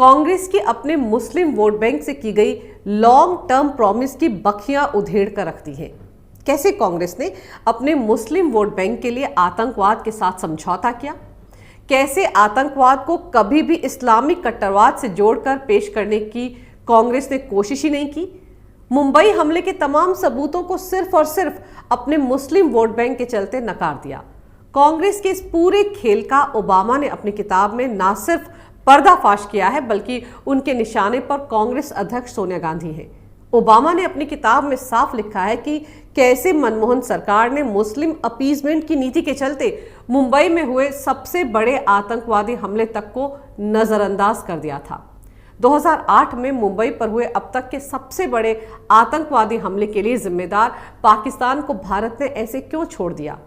कांग्रेस की अपने मुस्लिम vote bank से की गई लॉन्ग टर्म प्रॉमिस की बखियां उधेड़ कर रख दी हैं। कैसे कांग्रेस ने अपने मुस्लिम वोट बैंक के लिए आतंकवाद के साथ समझौता किया, कैसे आतंकवाद को कभी भी इस्लामिक कट्टरवाद से जोड़कर पेश करने की कांग्रेस ने कोशिश ही नहीं की। मुंबई हमले के तमाम सबूतों को सिर्फ और सिर्फ अपने मुस्लिम वोट बैंक के चलते नकार दिया। कांग्रेस के इस पूरे खेल का ओबामा ने अपनी किताब में ना सिर्फ पर्दाफाश किया है, बल्कि उनके निशाने पर कांग्रेस अध्यक्ष सोनिया गांधी हैं। ओबामा ने अपनी किताब में साफ लिखा है कि कैसे मनमोहन सरकार ने मुस्लिम अपीजमेंट की नीति के चलते मुंबई में हुए सबसे बड़े आतंकवादी हमले तक को नजरअंदाज कर दिया था। 2008 में मुंबई पर हुए अब तक के सबसे बड़े आतंकवादी हमले के लिए जिम्मेदार पाकिस्तान को भारत ने ऐसे क्यों छोड़ दिया?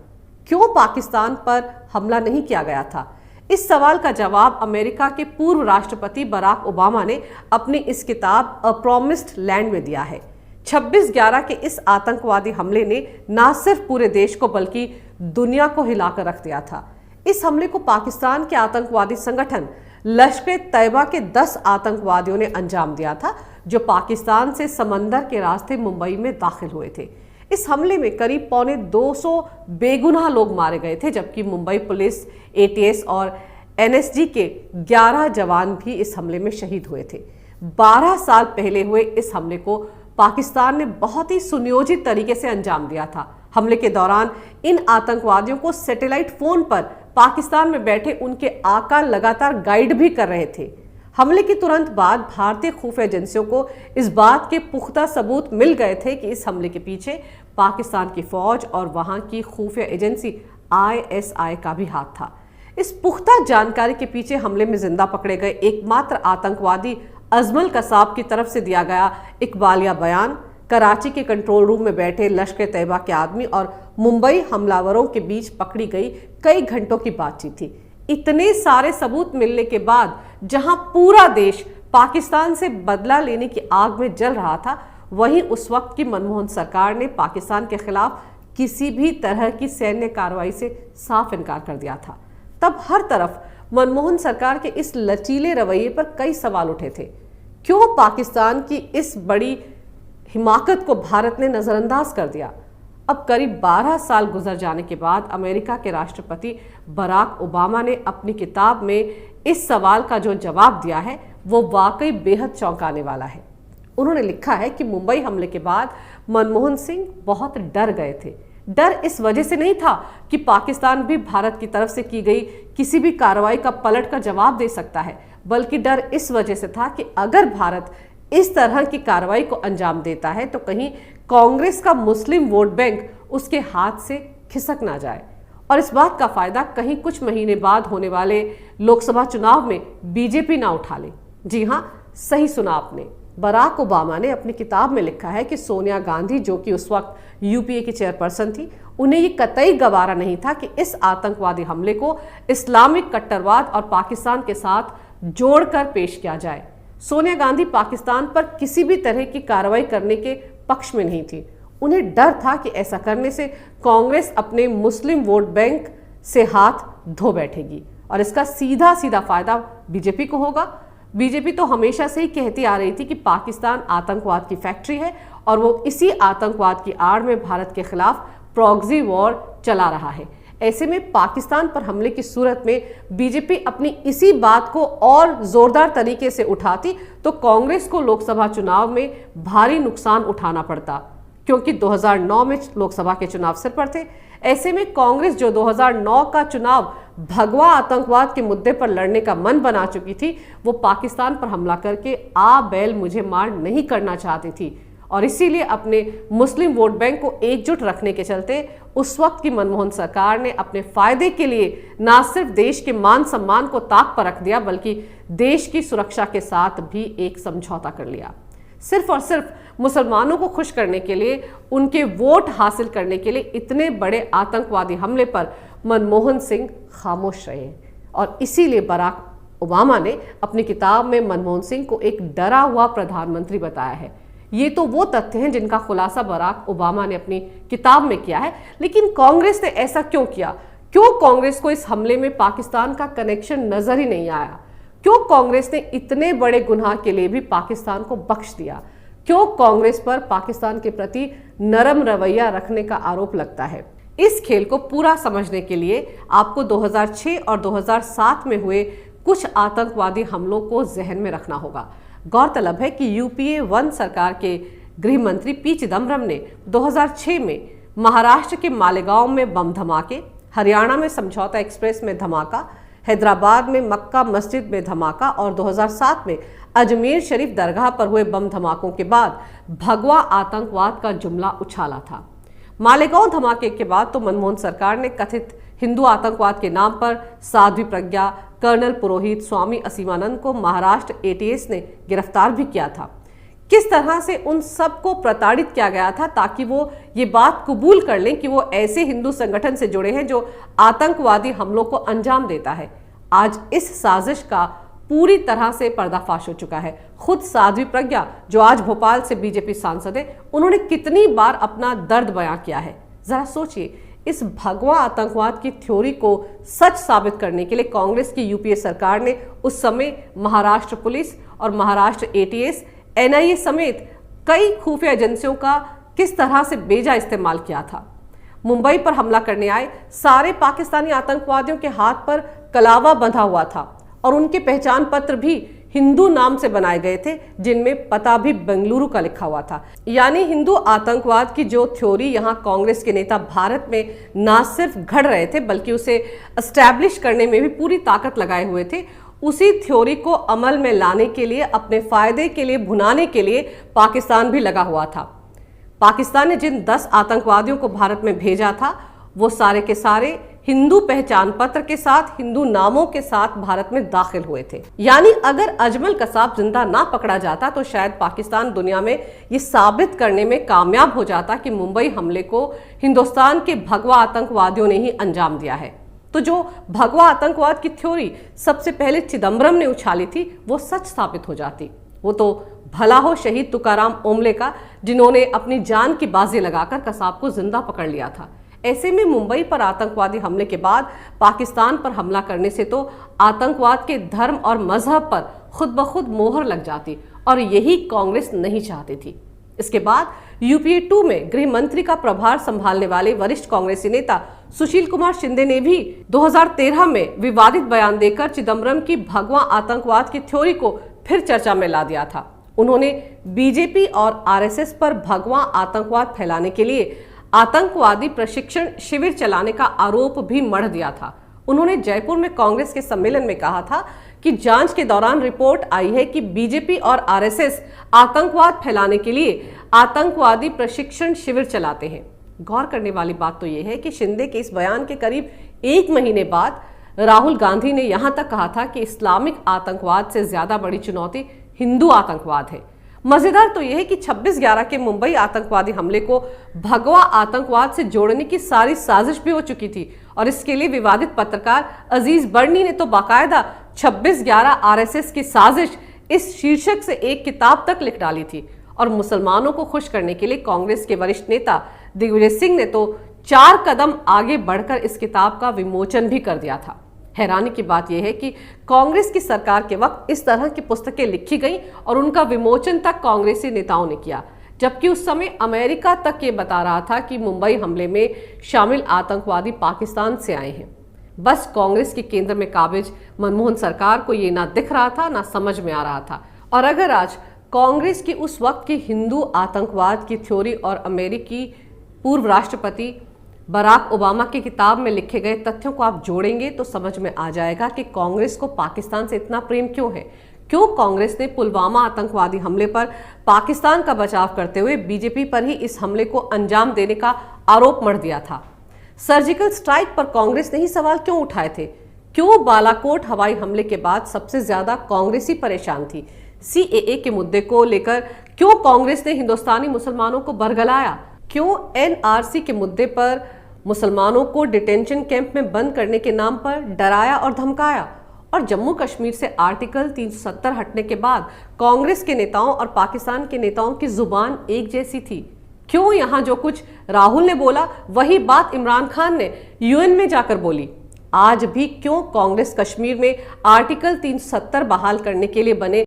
क्यों पाकिस्तान पर हमला नहीं किया गया था? इस सवाल का जवाब अमेरिका के पूर्व राष्ट्रपति बराक ओबामा ने अपनी इस किताब अ प्रॉमिस्ड लैंड में दिया है। 26/11 के इस आतंकवादी हमले ने न सिर्फ पूरे देश को बल्कि दुनिया को हिलाकर रख दिया था। इस हमले को पाकिस्तान के आतंकवादी संगठन लश्कर-ए-तैयबा के 10 आतंकवादियों ने अंजाम दिया था, जो पाकिस्तान से समंदर के रास्ते मुंबई में दाखिल हुए थे। इस हमले में करीब 250 बेगुनाह लोग मारे गए थे, जबकि मुंबई पुलिस, एटीएस और एनएसजी के 11 जवान भी इस हमले में शहीद हुए थे। 12 साल पहले हुए इस हमले को पाकिस्तान ने बहुत ही सुनियोजित तरीके से अंजाम दिया था। हमले के दौरान इन आतंकवादियों को सैटेलाइट फोन पर पाकिस्तान में बैठे उनके आका लगातार गाइड भी कर रहे थे। हमले के तुरंत बाद भारतीय खुफिया एजेंसियों को इस बात के पुख्ता सबूत मिल गए थे कि इस हमले के पीछे पाकिस्तान की फौज और वहां की खुफिया एजेंसी ISI का भी हाथ था। इस पुख्ता जानकारी के पीछे हमले में जिंदा पकड़े गए एकमात्र आतंकवादी अजमल कसाब की तरफ से दिया गया इकबालिया बयान, कराची के कंट्रोल रूम में बैठे लश्कर-ए-तैयबा के आदमी और मुंबई हमलावरों के बीच पकड़ी गई कई घंटों की बातचीत थी। इतने सारे सबूत मिलने के बाद जहां पूरा देश पाकिस्तान से बदला लेने की आग में जल रहा था, वहीं उस वक्त की मनमोहन सरकार ने पाकिस्तान के खिलाफ किसी भी तरह की सैन्य कार्रवाई से साफ इनकार कर दिया था। तब हर तरफ मनमोहन सरकार के इस लचीले रवैये पर कई सवाल उठे थे। क्यों पाकिस्तान की इस बड़ी हिमाकत को भारत ने नजरअंदाज कर दिया? अब करीब 12 साल गुजर जाने के बाद अमेरिका के राष्ट्रपति बराक ओबामा ने अपनी किताब में इस सवाल का जो जवाब दिया है, वो वाकई बेहद चौंकाने वाला है। उन्होंने लिखा है कि मुंबई हमले के बाद मनमोहन सिंह बहुत डर गए थे। डर इस वजह से नहीं था कि पाकिस्तान भी भारत की तरफ से की गई किसी भी कार्रवाई का पलट का जवाब दे सकता है, बल्कि डर इस वजह से था कि अगर भारत इस तरह की कार्रवाई को अंजाम देता है तो कहीं कांग्रेस का मुस्लिम वोट बैंक उसके हाथ से खिसक ना जाए और इस बात का फायदा कहीं कुछ महीने बाद होने वाले लोकसभा चुनाव में बीजेपी ना उठा ले। जी हां, सही सुना आपने। बराक ओबामा ने अपनी किताब में लिखा है कि सोनिया गांधी, जो कि उस वक्त यूपीए की चेयरपर्सन थी, उन्हें ये कतई गवारा नहीं था कि इस आतंकवादी हमले को इस्लामिक कट्टरवाद और पाकिस्तान के साथ जोड़कर पेश किया जाए। सोनिया गांधी पाकिस्तान पर किसी भी तरह की कार्रवाई करने के पक्ष में नहीं थी। उन्हें डर था कि ऐसा करने से कांग्रेस अपने मुस्लिम वोट बैंक से हाथ धो बैठेगी और इसका सीधा सीधा फायदा बीजेपी को होगा। बीजेपी तो हमेशा से ही कहती आ रही थी कि पाकिस्तान आतंकवाद की फैक्ट्री है और वो इसी आतंकवाद की आड़ में भारत के खिलाफ प्रॉक्सी वॉर चला रहा है। ऐसे में पाकिस्तान पर हमले की सूरत में बीजेपी अपनी इसी बात को और जोरदार तरीके से उठाती तो कांग्रेस को लोकसभा चुनाव में भारी नुकसान उठाना पड़ता, क्योंकि 2009 में लोकसभा के चुनाव सिर पर थे। ऐसे में कांग्रेस, जो 2009 का चुनाव भगवा आतंकवाद के मुद्दे पर लड़ने का मन बना चुकी थी, वो पाकिस्तान पर हमला करके आ बैल मुझे मार नहीं करना चाहती थी और इसीलिए अपने मुस्लिम वोट बैंक को एकजुट रखने के चलते उस वक्त की मनमोहन सरकार ने अपने फायदे के लिए न सिर्फ देश के मान सम्मान को ताक पर रख दिया, बल्कि देश की सुरक्षा के साथ भी एक समझौता कर लिया। सिर्फ और सिर्फ मुसलमानों को खुश करने के लिए, उनके वोट हासिल करने के लिए इतने बड़े आतंकवादी हमले पर मनमोहन सिंह खामोश रहे और इसीलिए बराक ओबामा ने अपनी किताब में मनमोहन सिंह को एक डरा हुआ प्रधानमंत्री बताया है। ये तो वो तथ्य हैं जिनका खुलासा बराक ओबामा ने अपनी किताब में किया है। लेकिन कांग्रेस ने ऐसा क्यों किया? क्यों कांग्रेस को इस हमले में पाकिस्तान का कनेक्शन नजर ही नहीं आया? क्यों कांग्रेस ने इतने बड़े गुनाह के लिए भी पाकिस्तान को बख्श दिया? क्यों कांग्रेस पर पाकिस्तान के प्रति नरम रवैया रखने का आरोप लगता है? इस खेल को पूरा समझने के लिए आपको 2006 और 2007 में हुए कुछ आतंकवादी हमलों को जहन में रखना होगा। गौरतलब है कि यूपीए 1 सरकार के गृह मंत्री पी चिदम्बरम ने 2006 में महाराष्ट्र के मालेगांव में बम धमाके, हरियाणा में समझौता एक्सप्रेस में धमाका, हैदराबाद में मक्का मस्जिद में धमाका और 2007 में अजमेर शरीफ दरगाह पर हुए बम धमाकों के बाद भगवा आतंकवाद का जुमला उछाला था। मालेगांव धमाके के बाद तो मनमोहन सरकार ने कथित हिंदू आतंकवाद के नाम पर साध्वी प्रज्ञा, कर्नल पुरोहित, स्वामी असीमानंद को महाराष्ट्र एटीएस ने गिरफ्तार भी किया था। किस तरह से उन सबको प्रताड़ित किया गया था ताकि वो ये बात कबूल कर लें कि वो ऐसे हिंदू संगठन से जुड़े हैं जो आतंकवादी हमलों को अंजाम देता है। आज इस साजिश का पूरी तरह से पर्दाफाश हो चुका है। खुद साध्वी प्रज्ञा, जो आज भोपाल से बीजेपी सांसद है, उन्होंने कितनी बार अपना दर्द बयां किया है। जरा सोचिए, इस भगवा आतंकवाद की थ्योरी को सच साबित करने के लिए कांग्रेस की यूपीए सरकार ने उस समय महाराष्ट्र पुलिस और महाराष्ट्र एटीएस, एनआईए समेत कई खुफिया एजेंसियों का किस तरह से बेजा इस्तेमाल किया था। मुंबई पर हमला करने आए सारे पाकिस्तानी आतंकवादियों के हाथ पर कलावा बंधा हुआ था और उनके पहचान पत्र भी हिंदू नाम से बनाए गए थे, जिनमें पता भी बेंगलुरु का लिखा हुआ था। यानी हिंदू आतंकवाद की जो थ्योरी यहाँ कांग्रेस के नेता भारत में ना सिर्फ घड़ रहे थे बल्कि उसे एस्टैब्लिश करने में भी पूरी ताकत लगाए हुए थे, उसी थ्योरी को अमल में लाने के लिए, अपने फायदे के लिए, भुनाने के लिए पाकिस्तान भी लगा हुआ था। पाकिस्तान ने जिन 10 आतंकवादियों को भारत में भेजा था वो सारे के सारे हिंदू पहचान पत्र के साथ, हिंदू नामों के साथ भारत में दाखिल हुए थे। यानी अगर अजमल कसाब जिंदा ना पकड़ा जाता तो शायद पाकिस्तान दुनिया में ये साबित करने में कामयाब हो जाता कि मुंबई हमले को हिंदुस्तान के भगवा आतंकवादियों ने ही अंजाम दिया है। तो जो भगवा आतंकवाद की थ्योरी सबसे पहले चिदम्बरम ने उछाली थी वो सच साबित हो जाती। वो तो भला हो शहीद तुकाराम ओमले का, जिन्होंने अपनी जान की बाजी लगाकर कसाब को जिंदा पकड़ लिया था। ऐसे में मुंबई पर आतंकवादी हमले के बाद पाकिस्तान पर हमला करने से तो आतंकवाद के धर्म और मजहब पर खुद ब खुद मोहर लग जाती और यही कांग्रेस नहीं चाहती थी। इसके बाद यूपीए 2 में गृह मंत्री का प्रभार संभालने वाले वरिष्ठ कांग्रेसी नेता सुशील कुमार शिंदे ने भी 2013 में विवादित बयान देकर चिदम्बरम की भगवा आतंकवाद की थ्योरी को फिर चर्चा में ला दिया था। उन्होंने बीजेपी और आरएसएस पर भगवा आतंकवाद फैलाने के लिए आतंकवादी प्रशिक्षण शिविर चलाने का आरोप भी मढ़ दिया था। उन्होंने जयपुर में कांग्रेस के सम्मेलन में कहा था कि जांच के दौरान रिपोर्ट आई है कि बीजेपी और आरएसएस आतंकवाद फैलाने के लिए आतंकवादी प्रशिक्षण शिविर चलाते हैं। गौर करने वाली बात तो यह है कि शिंदे के इस बयान के करीब 1 महीने बाद राहुल गांधी ने यहां तक कहा था कि इस्लामिक आतंकवाद से ज्यादा बड़ी चुनौती हिंदू आतंकवाद है। मजेदार तो यह है कि 26/11 के मुंबई आतंकवादी हमले को भगवा आतंकवाद से जोड़ने की सारी साजिश भी हो चुकी थी और इसके लिए विवादित पत्रकार अजीज बर्नी ने तो बाकायदा 26/11 आरएसएस की साजिश इस शीर्षक से एक किताब तक लिख डाली थी। और मुसलमानों को खुश करने के लिए कांग्रेस के वरिष्ठ नेता दिग्विजय सिंह ने तो 4 कदम आगे बढ़कर इस किताब का विमोचन भी कर दिया था। हैरानी की बात यह है कि कांग्रेस की सरकार के वक्त इस तरह की पुस्तकें लिखी गई और उनका विमोचन तक कांग्रेसी नेताओं ने किया, जबकि उस समय अमेरिका तक ये बता रहा था कि मुंबई हमले में शामिल आतंकवादी पाकिस्तान से आए हैं। बस कांग्रेस के केंद्र में काबिज मनमोहन सरकार को ये ना दिख रहा था, ना समझ में आ रहा था। और अगर आज कांग्रेस की उस वक्त की हिंदू आतंकवाद की थ्योरी और अमेरिकी पूर्व राष्ट्रपति बराक ओबामा की किताब में लिखे गए तथ्यों को आप जोड़ेंगे तो समझ में आ जाएगा कि कांग्रेस को पाकिस्तान से इतना प्रेम क्यों है। क्यों कांग्रेस ने पुलवामा आतंकवादी हमले पर पाकिस्तान का बचाव करते हुए बीजेपी पर ही इस हमले को अंजाम देने का आरोप मढ़ दिया था। सर्जिकल स्ट्राइक पर कांग्रेस ने ही सवाल क्यों उठाए थे। क्यों बालाकोट हवाई हमले के बाद सबसे ज्यादा कांग्रेसी परेशान थी। सीएए के मुद्दे को लेकर क्यों कांग्रेस ने हिंदुस्तानी मुसलमानों को बरगलाया। क्यों एनआरसी के मुद्दे पर मुसलमानों को डिटेंशन कैंप में बंद करने के नाम पर डराया और धमकाया। और जम्मू कश्मीर से आर्टिकल 370 हटने के बाद कांग्रेस के नेताओं और पाकिस्तान के नेताओं की जुबान एक जैसी थी। क्यों यहां जो कुछ राहुल ने बोला वही बात इमरान खान ने यूएन में जाकर बोली। आज भी क्यों कांग्रेस कश्मीर में आर्टिकल 370 बहाल करने के लिए बने